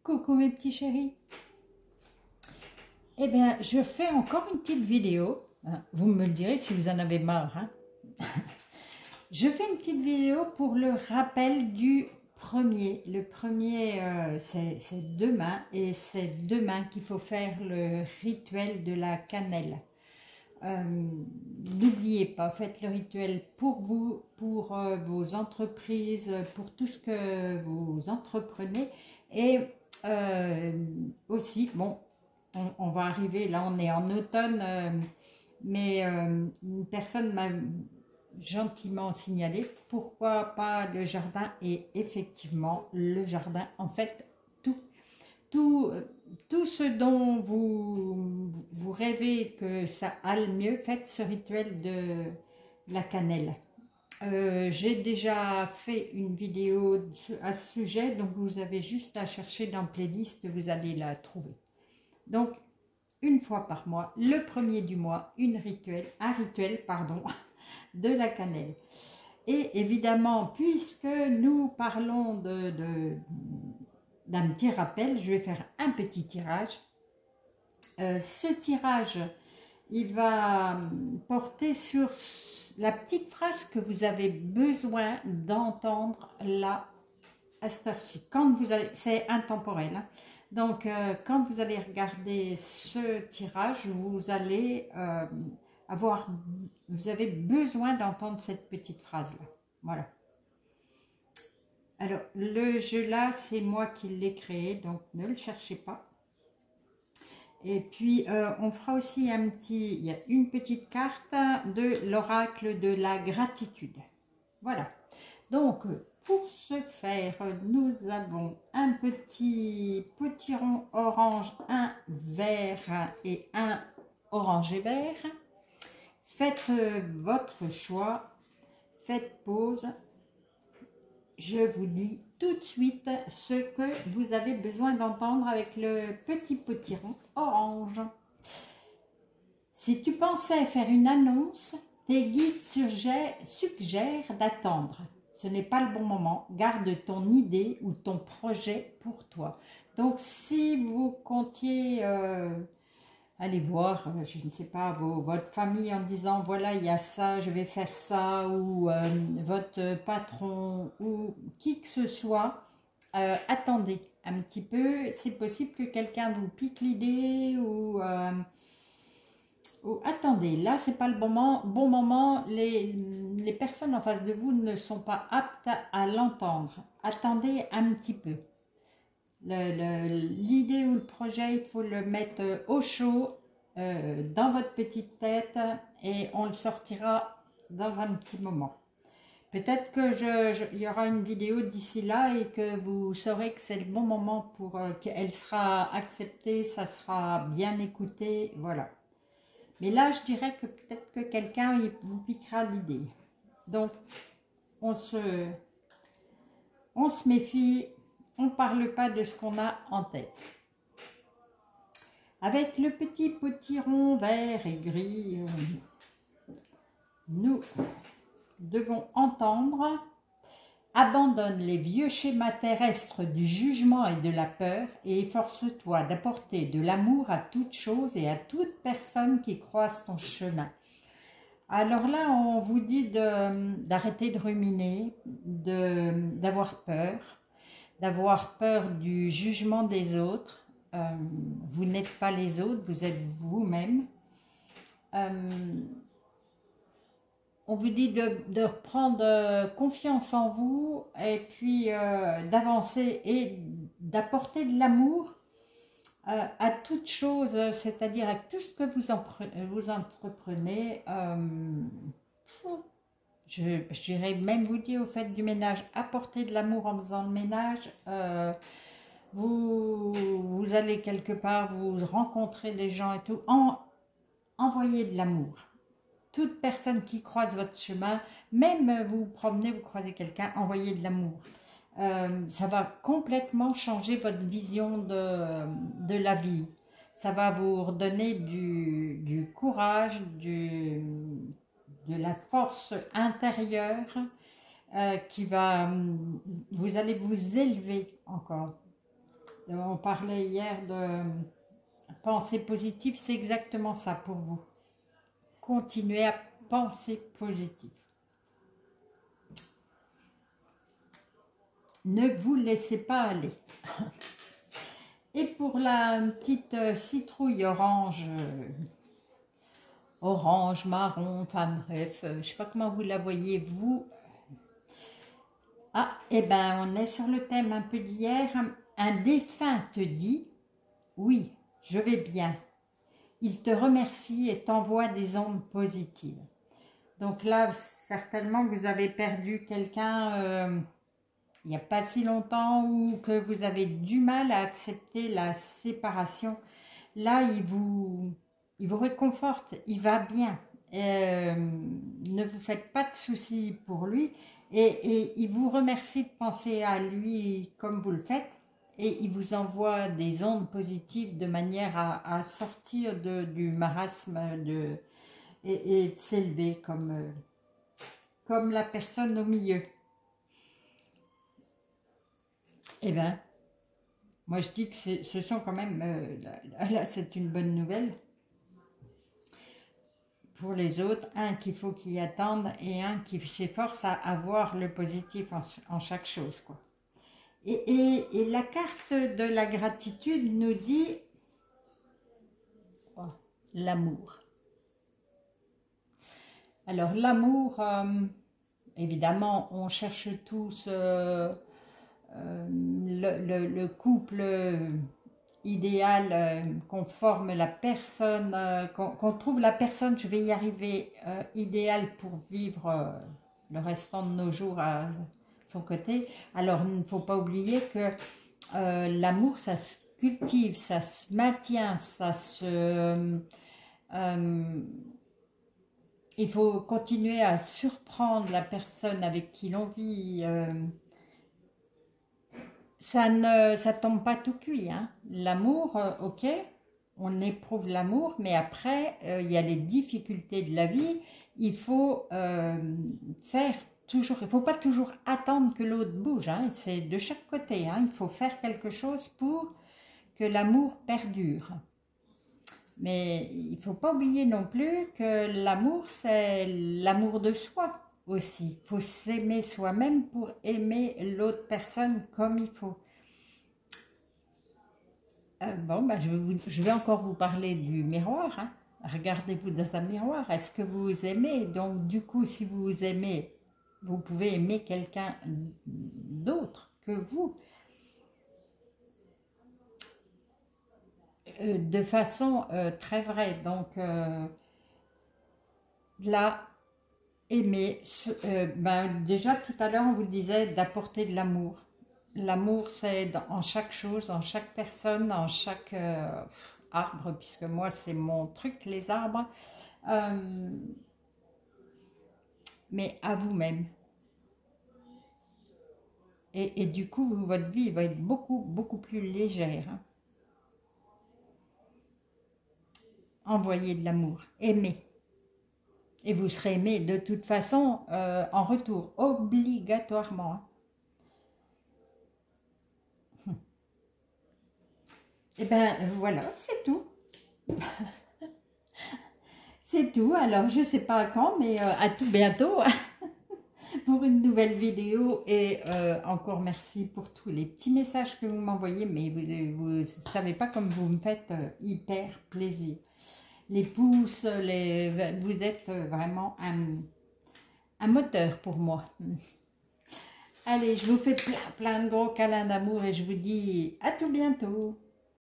Coucou mes petits chéris. Eh bien, je fais encore une petite vidéo. Vous me le direz si vous en avez marre. Hein. Je fais une petite vidéo pour le rappel du premier. Le premier, c'est demain. Et c'est demain qu'il faut faire le rituel de la cannelle. N'oubliez pas, faites le rituel pour vous, pour vos entreprises, pour tout ce que vous entreprenez. Et aussi, bon, on va arriver, là on est en automne, mais une personne m'a gentiment signalé pourquoi pas le jardin. Et effectivement, le jardin, en fait, tout ce dont vous rêvez que ça aille mieux, faites ce rituel de la cannelle. J'ai déjà fait une vidéo à ce sujet, donc vous avez juste à chercher dans playlist, vous allez la trouver. Donc, une fois par mois, le premier du mois, un rituel de la cannelle. Et évidemment, puisque nous parlons d'un petit rappel, je vais faire un petit tirage. Ce tirage, il va porter sur la petite phrase que vous avez besoin d'entendre là à cette heure-ci. Quand vous allez, c'est intemporel. Hein. Donc, quand vous allez regarder ce tirage, vous allez vous avez besoin d'entendre cette petite phrase-là. Voilà. Alors, le jeu là, c'est moi qui l'ai créé, donc ne le cherchez pas. Et puis, on fera aussi il y a une petite carte de l'oracle de la gratitude. Voilà. Donc, pour ce faire, nous avons un petit potiron orange, un vert et un orange et vert. Faites votre choix, faites pause. Je vous dis tout de suite ce que vous avez besoin d'entendre avec le petit potiron orange. Si tu pensais faire une annonce, tes guides suggèrent d'attendre. Ce n'est pas le bon moment. Garde ton idée ou ton projet pour toi. Donc, si vous comptiez aller voir, je ne sais pas, votre famille en disant, voilà, il y a ça, je vais faire ça, ou votre patron, ou qui que ce soit, attendez un petit peu. C'est possible que quelqu'un vous pique l'idée, ou attendez, là c'est pas le bon moment, les personnes en face de vous ne sont pas aptes à l'entendre. Attendez un petit peu. L'idée ou le projet, il faut le mettre au chaud dans votre petite tête et on le sortira dans un petit moment. Peut-être que il y aura une vidéo d'ici là et que vous saurez que c'est le bon moment pour qu'elle sera acceptée, ça sera bien écouté, voilà. Mais là, je dirais que peut-être que quelqu'un vous piquera l'idée. Donc, on se méfie. On ne parle pas de ce qu'on a en tête. Avec le petit potiron vert et gris, nous devons entendre « Abandonne les vieux schémas terrestres du jugement et de la peur et efforce-toi d'apporter de l'amour à toute chose et à toute personne qui croise ton chemin. » Alors là, on vous dit d'arrêter de ruminer, d'avoir peur du jugement des autres. Vous n'êtes pas les autres, vous êtes vous-même. On vous dit de reprendre confiance en vous et puis d'avancer et d'apporter de l'amour à toute chose, c'est-à-dire à tout ce que vous entreprenez. Je dirais même vous dire, au fait du ménage, apporter de l'amour en faisant le ménage. Vous allez quelque part, vous rencontrez des gens et tout, envoyez de l'amour. Toute personne qui croise votre chemin, même vous promenez, vous croisez quelqu'un, envoyez de l'amour. Ça va complètement changer votre vision de la vie. Ça va vous redonner du courage, de la force intérieure qui va, vous allez vous élever encore. On parlait hier de penser positive, c'est exactement ça pour vous. Continuez à penser positif. Ne vous laissez pas aller. Et pour la petite citrouille orange, orange, marron, enfin bref, je ne sais pas comment vous la voyez vous. Ah, eh ben on est sur le thème un peu d'hier. Un défunt te dit, oui, je vais bien. Il te remercie et t'envoie des ondes positives. Donc là, certainement, vous avez perdu quelqu'un il n'y a pas si longtemps ou que vous avez du mal à accepter la séparation. Là, il vous réconforte, il va bien. Ne vous faites pas de soucis pour lui. Et il vous remercie de penser à lui comme vous le faites. Et il vous envoie des ondes positives de manière à sortir du marasme et de s'élever comme la personne au milieu. Eh bien, moi je dis que ce sont quand même, là c'est une bonne nouvelle pour les autres, un qu'il faut qu'ils attendent et un qui s'efforce à avoir le positif en chaque chose, quoi. Et la carte de la gratitude nous dit oh, l'amour. Alors l'amour, évidemment, on cherche tous le couple idéal, qu'on forme la personne, qu'on trouve la personne, je vais y arriver, idéale pour vivre le restant de nos jours à son côté. Alors il ne faut pas oublier que l'amour, ça se cultive, ça se maintient, ça se... il faut continuer à surprendre la personne avec qui l'on vit. Ça tombe pas tout cuit, hein. L'amour, ok, on éprouve l'amour, mais après, il y a les difficultés de la vie. Il faut faire toujours, il ne faut pas toujours attendre que l'autre bouge, hein. C'est de chaque côté, hein. Il faut faire quelque chose pour que l'amour perdure. Mais il ne faut pas oublier non plus que l'amour, c'est l'amour de soi aussi. Il faut s'aimer soi-même pour aimer l'autre personne comme il faut. Bon, ben je vais encore vous parler du miroir, hein. Regardez-vous dans un miroir. Est-ce que vous vous aimez? Donc du coup, si vous vous aimez, vous pouvez aimer quelqu'un d'autre que vous. De façon très vraie. Donc là, aimer, déjà tout à l'heure on vous disait d'apporter de l'amour. L'amour c'est en chaque chose, en chaque personne, en chaque arbre, puisque moi c'est mon truc les arbres, mais à vous-même. Et du coup votre vie va être beaucoup plus légère, hein. Envoyez de l'amour, aimez. Et vous serez aimé de toute façon en retour, obligatoirement. Et ben voilà, c'est tout. C'est tout. Alors je ne sais pas quand, mais à tout bientôt pour une nouvelle vidéo. Et encore merci pour tous les petits messages que vous m'envoyez. Mais vous ne savez pas comme vous me faites hyper plaisir. Les pouces, vous êtes vraiment un moteur pour moi. Allez, je vous fais plein de gros câlins d'amour et je vous dis à tout bientôt.